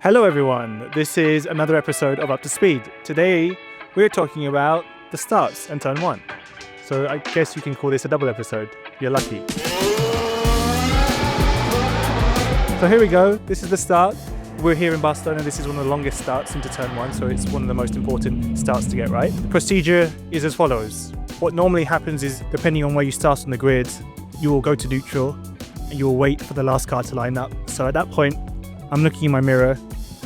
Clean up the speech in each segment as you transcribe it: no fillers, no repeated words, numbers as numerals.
Hello everyone, this is another episode of Up to Speed. Today we're talking about the starts and turn 1. So I guess you can call this a double episode. You're lucky. So here we go, this is the start. We're here in Barcelona. This is one of the longest starts into turn 1, so it's one of the most important starts to get right. The procedure is as follows. What normally happens is, depending on where you start on the grid, you will go to neutral and you will wait for the last car to line up. So at that point, I'm looking in my mirror,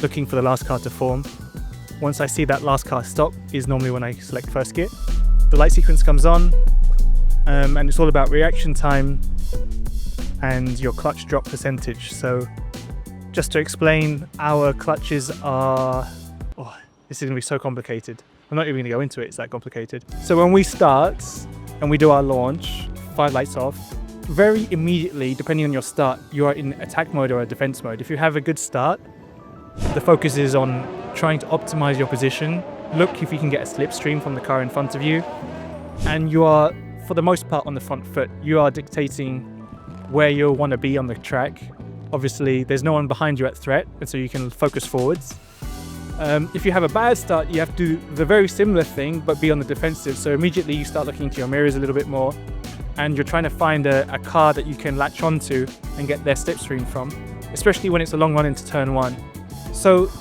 looking for the last car to form. Once I see that last car stop is normally when I select first gear. The light sequence comes on, and it's all about reaction time and your clutch drop percentage. So just to explain, our clutches are... this is going to be so complicated. I'm not even going to go into it, it's that complicated. So when we start and we do our launch, 5 lights off, very immediately, depending on your start, you are in attack mode or a defense mode. If you have a good start, the focus is on trying to optimize your position. Look if you can get a slipstream from the car in front of you. And you are, for the most part, on the front foot. You are dictating where you want to be on the track. Obviously, there's no one behind you at threat, and so you can focus forwards. If you have a bad start, you have to do the very similar thing, but be on the defensive. So immediately you start looking into your mirrors a little bit more, and you're trying to find a car that you can latch onto and get their slipstream from, especially when it's a long run into turn 1. So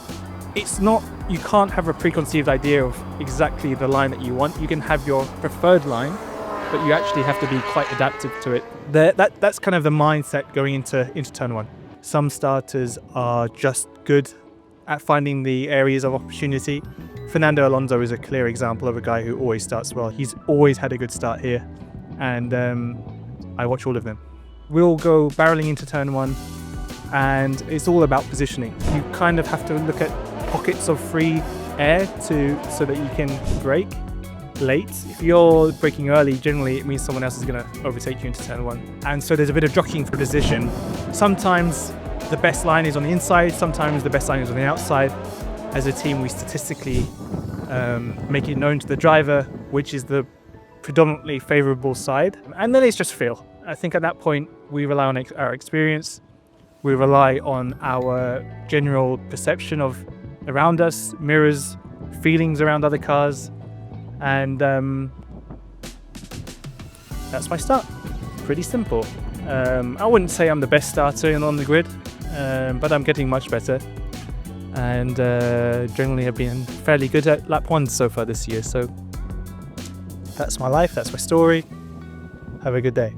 it's not, you can't have a preconceived idea of exactly the line that you want. You can have your preferred line, but you actually have to be quite adaptive to it. That's kind of the mindset going into turn 1. Some starters are just good at finding the areas of opportunity. Fernando Alonso is a clear example of a guy who always starts well. He's always had a good start here, and I watch all of them. We'll go barreling into turn 1, and it's all about positioning. You kind of have to look at pockets of free air so that you can brake late. If you're braking early, generally it means someone else is going to overtake you into turn 1. And so there's a bit of jockeying for position. Sometimes the best line is on the inside, sometimes the best line is on the outside. As a team, we statistically make it known to the driver which is the predominantly favourable side. And then it's just feel. I think at that point, we rely on our experience. We rely on our general perception of around us, mirrors, feelings around other cars, and that's my start. Pretty simple. I wouldn't say I'm the best starter on the grid, but I'm getting much better, and generally have been fairly good at lap 1 so far this year. So that's my life, that's my story. Have a good day.